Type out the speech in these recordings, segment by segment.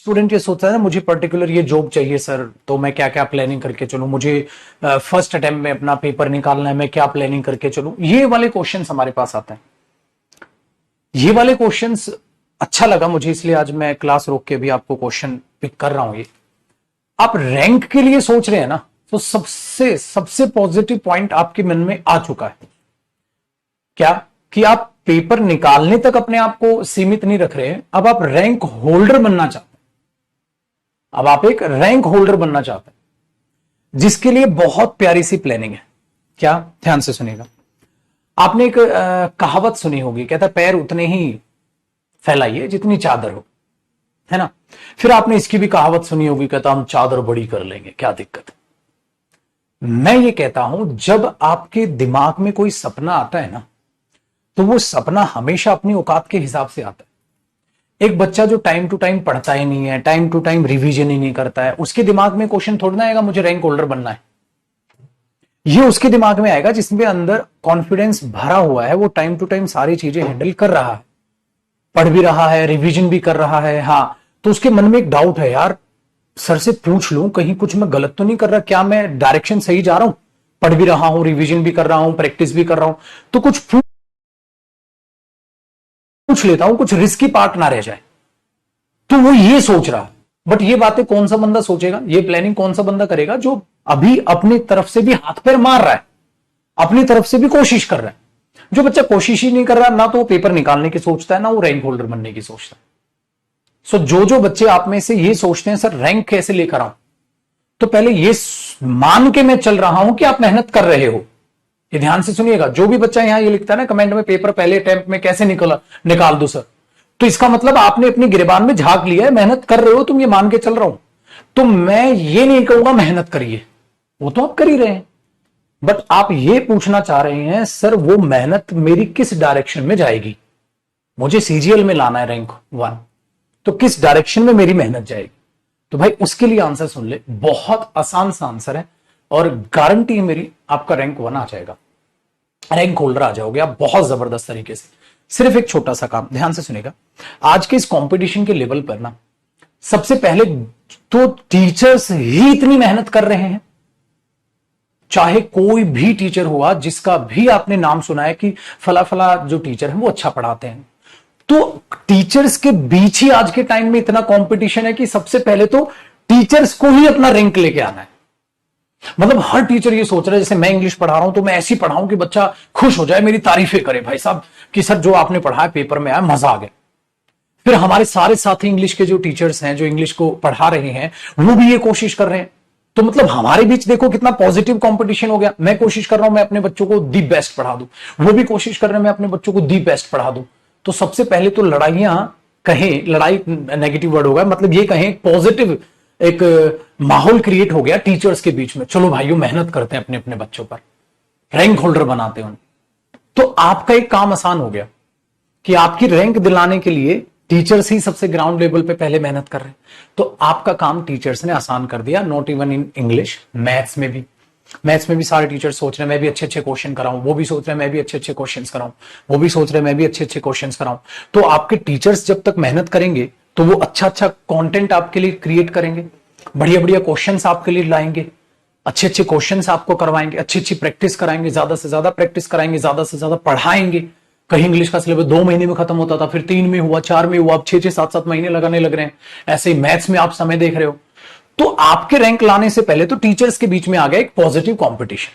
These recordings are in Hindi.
स्टूडेंट ये सोचता है ना, मुझे पर्टिकुलर ये जॉब चाहिए सर, तो मैं क्या क्या प्लानिंग करके चलूं, मुझे फर्स्ट अटेम्प्ट में अपना पेपर निकालना है, मैं क्या प्लानिंग करके चलूं। ये वाले क्वेश्चंस हमारे पास आते हैं। ये वाले क्वेश्चंस अच्छा लगा मुझे, इसलिए आज मैं क्लास रोक के भी आपको क्वेश्चन पिक कर रहा हूं। ये आप रैंक के लिए सोच रहे हैं ना, तो सबसे सबसे पॉजिटिव पॉइंट आपके मन में आ चुका है क्या, कि आप पेपर निकालने तक अपने आप को सीमित नहीं रख रहे हैं, अब आप रैंक होल्डर बनना चाहते हैं। अब आप एक रैंक होल्डर बनना चाहते हैं, जिसके लिए बहुत प्यारी सी प्लानिंग है। क्या, ध्यान से सुनिएगा। आपने एक कहावत सुनी होगी, कहता पैर उतने ही फैलाइए जितनी चादर हो, है ना। फिर आपने इसकी भी कहावत सुनी होगी, कहता हम चादर बड़ी कर लेंगे, क्या दिक्कत है। मैं ये कहता हूं, जब आपके दिमाग में कोई सपना आता है ना, तो वो सपना हमेशा अपनी औकात के हिसाब से आता है। एक बच्चा जो टाइम टू टाइम पढ़ता ही नहीं है, टाइम टू टाइम रिवीजन ही नहीं करता है, उसके दिमाग में क्वेश्चन थोड़ा ना आएगा मुझे रैंक होल्डर बनना है। ये उसके दिमाग में आएगा जिसमें अंदर कॉन्फिडेंस भरा हुआ है, वो टाइम टू टाइम सारी चीजें हैंडल कर रहा है, पढ़ भी रहा है, रिवीजन भी कर रहा है। हाँ, तो उसके मन में एक डाउट है, यार सर से पूछ लूं कहीं कुछ मैं गलत तो नहीं कर रहा, क्या मैं डायरेक्शन सही जा रहा हूं, पढ़ भी रहा हूं, रिवीजन भी कर रहा हूं, प्रैक्टिस भी कर रहा हूं, तो कुछ पूछ लेता हूं, कुछ रिस्की पार्ट ना रह जाए। तो वो ये सोच रहा है। बट ये बातें कौन सा बंदा सोचेगा, ये प्लानिंग कौन सा बंदा करेगा, जो अभी अपनी तरफ से भी हाथ पैर मार रहा है, अपनी तरफ से भी कोशिश कर रहा है। जो बच्चा कोशिश ही नहीं कर रहा, ना तो वो पेपर निकालने की सोचता है, ना वो रैंक होल्डर बनने की सोचता है। सो जो बच्चे आप में से ये सोचते हैं सर रैंक कैसे लेकर आऊं, तो पहले ये मान के मैं चल रहा हूं कि आप मेहनत कर रहे हो। ये ध्यान से सुनिएगा। जो भी बच्चा यहां ये लिखता है ना कमेंट में, पेपर पहले अटेम्प्ट में कैसे निकाल दो सर, तो इसका मतलब आपने अपनी गिरबान में झांक लिया है, मेहनत कर रहे हो तुम, ये मान के चल रहा हूं। तो मैं ये नहीं कहूंगा मेहनत करिए, वो तो आप कर ही रहे हैं, बट आप ये पूछना चाह रहे हैं सर वो मेहनत मेरी किस डायरेक्शन में जाएगी, मुझे सीजीएल में लाना है रैंक 1, तो किस डायरेक्शन में मेरी मेहनत जाएगी। तो भाई उसके लिए आंसर सुन ले, बहुत आसान सा आंसर है, और गारंटी है मेरी आपका रैंक 1 आ जाएगा, रैंक होल्डर आ जाओगे आप बहुत जबरदस्त तरीके से। सिर्फ एक छोटा सा काम, ध्यान से सुनेगा। आज के इस कंपटीशन के लेवल पर ना, सबसे पहले तो टीचर्स ही इतनी मेहनत कर रहे हैं, चाहे कोई भी टीचर हुआ जिसका भी आपने नाम सुना है कि फला फला जो टीचर है वो अच्छा पढ़ाते हैं, तो टीचर्स के बीच ही आज के टाइम में इतना कंपटीशन है कि सबसे पहले तो टीचर्स को ही अपना रैंक लेके आना है। मतलब हर टीचर ये सोच रहा है, जैसे मैं इंग्लिश पढ़ा रहा हूं तो मैं ऐसी पढ़ाऊं कि बच्चा खुश हो जाए, मेरी तारीफें करे भाई साहब कि सर जो आपने पढ़ाया पेपर में आया, मजा आ गया। फिर हमारे सारे साथी इंग्लिश के जो टीचर्स हैं, जो इंग्लिश को पढ़ा रहे हैं, वो भी ये कोशिश कर रहे हैं। तो मतलब हमारे बीच देखो कितना पॉजिटिव कंपटीशन हो गया। मैं कोशिश कर रहा हूं मैं अपने बच्चों को दी बेस्ट पढ़ा दूं, वो भी कोशिश कर रहे हैं मैं अपने बच्चों को दी बेस्ट पढ़ा दूं। तो सबसे पहले तो लड़ाइयां कहें, लड़ाई नेगेटिव वर्ड होगा, मतलब ये कहें पॉजिटिव एक माहौल क्रिएट हो गया टीचर्स के बीच में। चलो भाइयों मेहनत करते हैं अपने अपने बच्चों पर, रैंक होल्डर बनाते हैं। तो आपका एक काम आसान हो गया कि आपकी रैंक दिलाने के लिए टीचर्स ही सबसे ग्राउंड लेवल पे पहले मेहनत कर रहे हैं, तो आपका काम टीचर्स ने आसान कर दिया। Not even in English, maths में भी सारे टीचर सोच रहे हैं मैं भी अच्छे अच्छे क्वेश्चन कराऊं, वो भी सोच रहे हैं मैं भी अच्छे अच्छे क्वेश्चन कराऊं, वो भी सोच रहे हैं मैं भी अच्छे अच्छे क्वेश्चन कराऊं। तो आपके टीचर्स जब तक मेहनत करेंगे तो वो अच्छा अच्छा कंटेंट आपके लिए क्रिएट करेंगे, बढ़िया बढ़िया क्वेश्चंस आपके लिए लाएंगे, अच्छे अच्छे क्वेश्चंस आपको करवाएंगे, अच्छी अच्छी प्रैक्टिस कराएंगे, ज्यादा से ज्यादा प्रैक्टिस कराएंगे, ज्यादा से ज्यादा पढ़ाएंगे। कहीं इंग्लिश का सिलेबस 2 महीने में खत्म होता था, फिर 3 में हुआ, 4 में हुआ, अब 6-6, 7-7 महीने लगाने लग रहे हैं। ऐसे ही मैथ्स में आप समय देख रहे हो। तो आपके रैंक लाने से पहले तो टीचर्स के बीच में आ गया एक positive competition.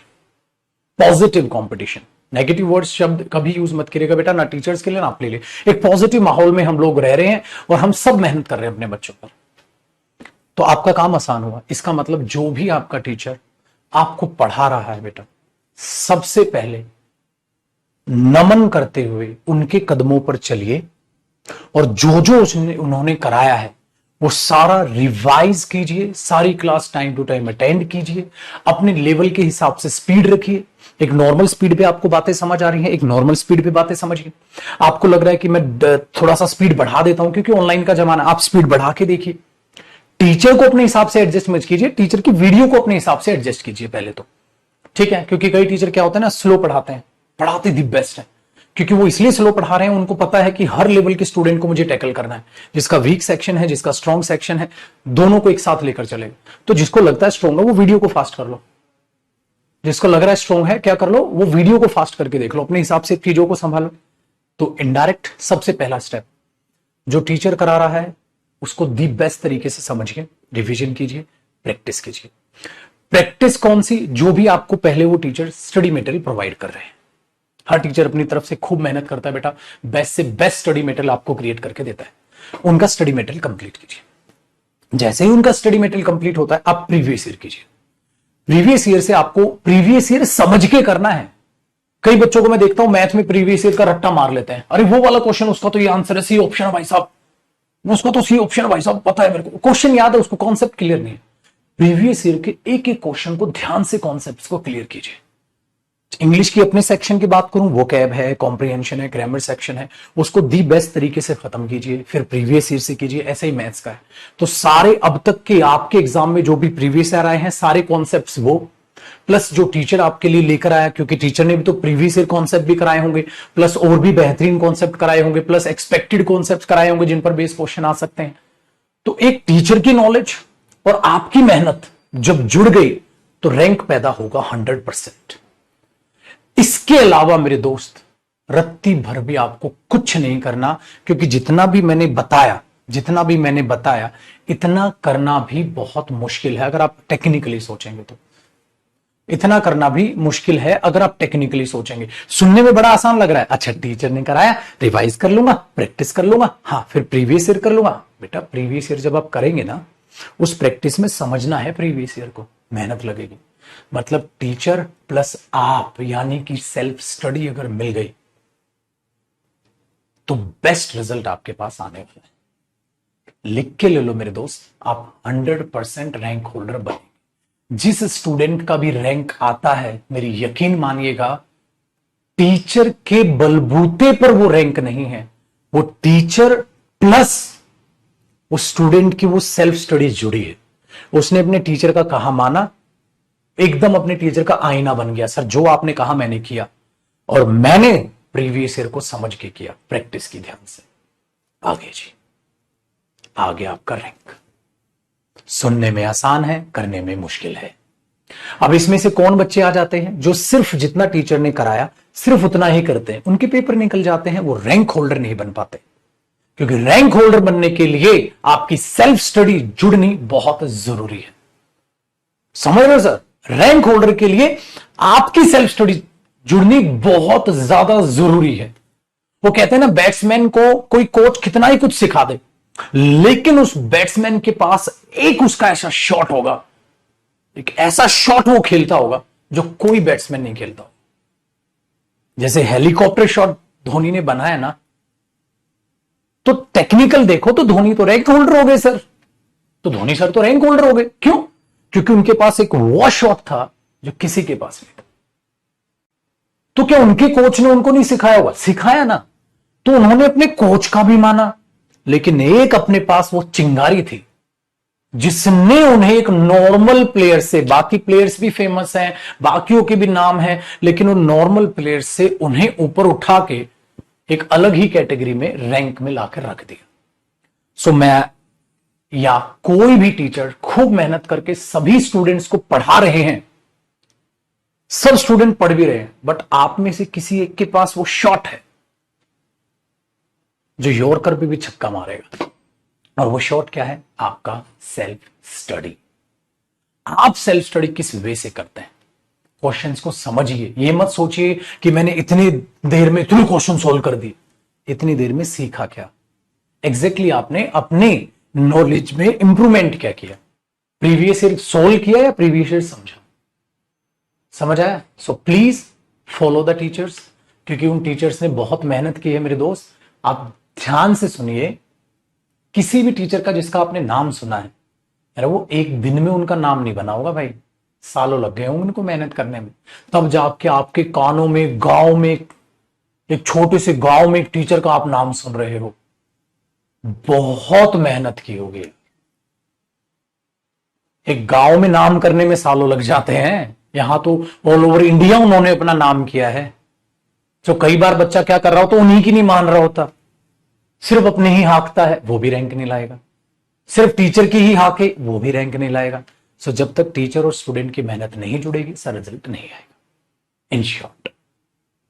Positive competition, negative word शब्द कभी यूज मत करिएगा बेटा, ना टीचर्स के लिए ना अपने लिए। एक पॉजिटिव माहौल में हम लोग रह रहे हैं और हम सब मेहनत कर रहे हैं अपने बच्चों पर, तो आपका काम आसान हुआ। इसका मतलब जो भी आपका टीचर आपको पढ़ा रहा है बेटा, सबसे पहले नमन करते हुए उनके कदमों पर चलिए, और जो जो उन्होंने कराया है वो सारा रिवाइज कीजिए, सारी class time to time attend कीजिए, अपने लेवल के हिसाब से स्पीड रखिए। एक नॉर्मल स्पीड पे आपको बातें समझ आ रही हैं, एक नॉर्मल स्पीड पे बातें समझिए। आपको लग रहा है कि मैं थोड़ा सा स्पीड बढ़ा देता हूं क्योंकि ऑनलाइन का जमाना, आप स्पीड बढ़ा के देखिए। टीचर को अपने हिसाब से एडजस्ट मत कीजिए, टीचर की वीडियो को अपने हिसाब से एडजस्ट कीजिए पहले तो, ठीक है। क्योंकि कई टीचर क्या होता है ना, स्लो पढ़ाते हैं, पढ़ाते दी बेस्ट है, क्योंकि वो इसलिए स्लो पढ़ा रहे हैं, उनको पता है कि हर लेवल के स्टूडेंट को मुझे टैकल करना है, जिसका वीक सेक्शन है, जिसका स्ट्रॉन्ग सेक्शन है, दोनों को एक साथ लेकर चलेगा। तो जिसको लगता है स्ट्रॉन्ग है वो वीडियो को फास्ट कर लो, जिसको लग रहा है स्ट्रॉन्ग है क्या कर लो, वो वीडियो को फास्ट करके देख लो, अपने हिसाब से चीजों को संभालो। तो इनडायरेक्ट सबसे पहला स्टेप, जो टीचर करा रहा है उसको दी बेस्ट तरीके से समझिए, रिवीजन कीजिए, प्रैक्टिस कीजिए। प्रैक्टिस कौन सी? जो भी आपको पहले वो टीचर स्टडी मटेरियल प्रोवाइड कर रहे हैं। हर टीचर अपनी तरफ से खूब मेहनत करता है बेटा, बेस्ट से बेस्ट स्टडी मटेरियल आपको क्रिएट करके देता है। उनका स्टडी मटेरियल कंप्लीट कीजिए। जैसे ही उनका स्टडी मटेरियल कंप्लीट होता है, आप प्रीवियस ईयर कीजिए। प्रीवियस ईयर से आपको प्रीवियस ईयर समझ के करना है। कई बच्चों को मैं देखता हूं मैथ में प्रीवियस ईयर का रट्टा मार लेते हैं, अरे वो वाला क्वेश्चन उसका तो ये आंसर है, सी ऑप्शन है भाई साहब, उसका तो सी ऑप्शन है भाई साहब, पता है मेरे को, क्वेश्चन याद है, उसको कॉन्सेप्ट क्लियर नहीं है। प्रीवियस ईयर के एक एक क्वेश्चन को ध्यान से कॉन्सेप्ट्स को क्लियर कीजिए। इंग्लिश की अपने सेक्शन की बात करूं, वोकैब है, कॉम्प्रिहेंशन है, ग्रामर सेक्शन है, उसको दी बेस्ट तरीके से खत्म कीजिए, फिर प्रीवियस ईयर से कीजिए। ऐसे ही मैथ्स का है, तो सारे अब तक के आपके एग्जाम में जो भी प्रीवियस ईयर आए हैं सारे कॉन्सेप्ट्स वो, प्लस जो टीचर आपके लिए लेकर आया, क्योंकि टीचर ने भी तो प्रीवियस ईयर कॉन्सेप्ट भी कराए होंगे, प्लस और भी बेहतरीन कॉन्सेप्ट कराए होंगे, प्लस एक्सपेक्टेड कॉन्सेप्ट कराए होंगे जिन पर बेस क्वेश्चन आ सकते हैं। तो एक टीचर की नॉलेज और आपकी मेहनत जब जुड़ गई तो रैंक पैदा होगा 100%। इसके अलावा मेरे दोस्त रत्ती भर भी आपको कुछ नहीं करना, क्योंकि जितना भी मैंने बताया इतना करना भी बहुत मुश्किल है अगर आप टेक्निकली सोचेंगे। तो इतना करना भी मुश्किल है अगर आप टेक्निकली सोचेंगे। सुनने में बड़ा आसान लग रहा है, अच्छा टीचर ने कराया, रिवाइज कर लूंगा, प्रैक्टिस कर लूंगा, हाँ फिर प्रीवियस ईयर कर लूंगा। बेटा प्रीवियस ईयर जब आप करेंगे ना, उस प्रैक्टिस में समझना है प्रीवियस ईयर को, मेहनत लगेगी। मतलब टीचर प्लस आप, यानी कि सेल्फ स्टडी अगर मिल गई तो बेस्ट रिजल्ट आपके पास आने वाला है। लिख के ले लो मेरे दोस्त, आप 100% रैंक होल्डर बनेंगे। जिस स्टूडेंट का भी रैंक आता है, मेरी यकीन मानिएगा, टीचर के बलबूते पर वो रैंक नहीं है, वो टीचर प्लस उस स्टूडेंट की वो सेल्फ स्टडी जुड़ी है। उसने अपने टीचर का कहा माना, एकदम अपने टीचर का आईना बन गया। सर जो आपने कहा मैंने किया, और मैंने प्रीवियस ईयर को समझ के किया, प्रैक्टिस की ध्यान से। आगे जी, आगे आपका रैंक। सुनने में आसान है, करने में मुश्किल है। अब इसमें से कौन बच्चे आ जाते हैं जो सिर्फ जितना टीचर ने कराया सिर्फ उतना ही करते हैं, उनके पेपर निकल जाते हैं, वो रैंक होल्डर नहीं बन पाते। क्योंकि रैंक होल्डर बनने के लिए आपकी सेल्फ स्टडी जुड़नी बहुत जरूरी है। समझ रहे हो सर? रैंक होल्डर के लिए आपकी सेल्फ स्टडी जुड़नी बहुत ज्यादा जरूरी है। वो कहते हैं ना, बैट्समैन को कोई कोच कितना ही कुछ सिखा दे, लेकिन उस बैट्समैन के पास एक उसका ऐसा शॉट होगा, एक ऐसा शॉट वो खेलता होगा जो कोई बैट्समैन नहीं खेलता होगा। जैसे हेलीकॉप्टर शॉट धोनी ने बनाया ना, तो टेक्निकल देखो तो धोनी तो रैंक होल्डर हो गए सर, तो धोनी सर तो रैंक होल्डर हो गए। क्यों? क्योंकि उनके पास एक वो शॉट था जो किसी के पास नहीं था। तो क्या उनके कोच ने उनको नहीं सिखाया होगा? सिखाया ना, तो उन्होंने अपने कोच का भी माना, लेकिन एक अपने पास वो चिंगारी थी जिसने उन्हें एक नॉर्मल प्लेयर से, बाकी प्लेयर्स भी फेमस हैं, बाकियों के भी नाम हैं, लेकिन उन नॉर्मल प्लेयर्स से उन्हें ऊपर उठा के एक अलग ही कैटेगरी में, रैंक में लाकर रख दिया। सो मैं या कोई भी टीचर खूब मेहनत करके सभी स्टूडेंट्स को पढ़ा रहे हैं, सब स्टूडेंट पढ़ भी रहे हैं, बट आप में से किसी एक के पास वो शॉट है जो यॉर्कर पे भी छक्का मारेगा। और वो शॉट क्या है? आपका सेल्फ स्टडी। आप सेल्फ स्टडी किस वे से करते हैं? क्वेश्चंस को समझिए। ये मत सोचिए कि मैंने इतनी देर में इतने क्वेश्चन सोल्व कर दिए। इतनी देर में सीखा क्या? एग्जैक्टली आपने अपने नॉलेज में इंप्रूवमेंट क्या किया? प्रीवियस ईयर सोल्व किया या प्रीवियस ईयर समझा? समझ आया? So please follow the teachers, क्योंकि उन टीचर्स ने बहुत मेहनत की है मेरे दोस्त। आप ध्यान से सुनिए, किसी भी टीचर का जिसका आपने नाम सुना है, अरे वो एक दिन में उनका नाम नहीं बना होगा भाई, सालों लग गए होंगे उनको मेहनत करने में। तब जाके आपके कानों में, गांव में, एक छोटे से गांव में एक टीचर का आप नाम सुन रहे हो। बहुत मेहनत की होगी। एक गांव में नाम करने में सालों लग जाते हैं, यहां तो ऑल ओवर इंडिया उन्होंने अपना नाम किया है। तो कई बार बच्चा क्या कर रहा होता, उन्हीं की नहीं मान रहा होता, सिर्फ अपने ही हाँकता है, वो भी रैंक नहीं लाएगा। सिर्फ टीचर की ही हाँके, वो भी रैंक नहीं लाएगा। सो जब तक टीचर और स्टूडेंट की मेहनत नहीं जुड़ेगी, सर रिजल्ट नहीं आएगा। इन शॉर्ट,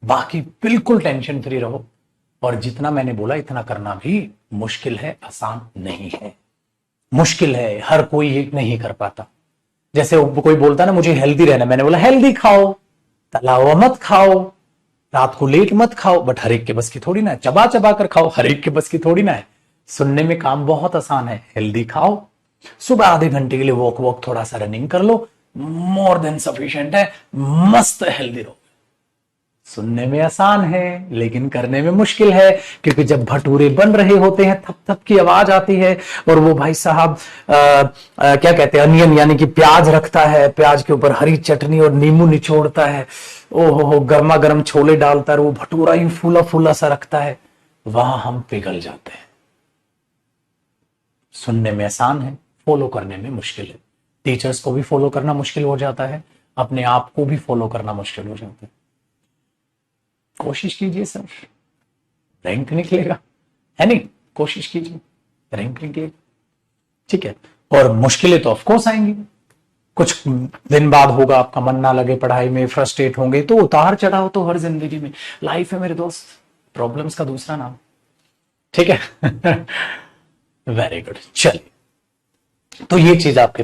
बाकी बिल्कुल टेंशन फ्री रहो। और जितना मैंने बोला इतना करना भी मुश्किल है, आसान नहीं है। मुश्किल है, हर कोई ये नहीं कर पाता। जैसे कोई बोलता है ना मुझे हेल्दी रहना, मैंने बोला हेल्दी खाओ, तला हुआ मत खाओ, रात को लेट मत खाओ, बट हर एक के बस की थोड़ी ना है। चबा चबा कर खाओ, हर एक के बस की थोड़ी ना है। सुनने में काम बहुत आसान है, हेल्दी खाओ, सुबह आधे घंटे के लिए वॉक वॉक थोड़ा सा रनिंग कर लो, मोर देन सफिशिएंट है, मस्त हेल्दी रहो। सुनने में आसान है लेकिन करने में मुश्किल है, क्योंकि जब भटूरे बन रहे होते हैं थप थप की आवाज आती है, और वो भाई साहब क्या कहते हैं, अनियन यानी कि प्याज रखता है, प्याज के ऊपर हरी चटनी और नींबू निचोड़ता है, ओहो गर्मा गर्म छोले डालता है, वो भटूरा ही फूला फूला सा रखता है, वहां हम पिघल जाते हैं। सुनने में आसान है, फॉलो करने में मुश्किल है। टीचर्स को भी फॉलो करना मुश्किल हो जाता है, अपने आप को भी फॉलो करना मुश्किल हो जाता है। कोशिश कीजिए सर, रैंक निकलेगा, है नहीं? कोशिश कीजिए, रैंक निकलेगा, ठीक है। और मुश्किलें तो ऑफकोर्स आएंगी, कुछ दिन बाद होगा, आपका मन ना लगे पढ़ाई में, फ्रस्ट्रेट होंगे, तो उतार चढ़ाव तो हर जिंदगी में, लाइफ है मेरे दोस्त, प्रॉब्लम्स का दूसरा नाम, ठीक है। वेरी गुड, चलिए, तो ये चीज आपके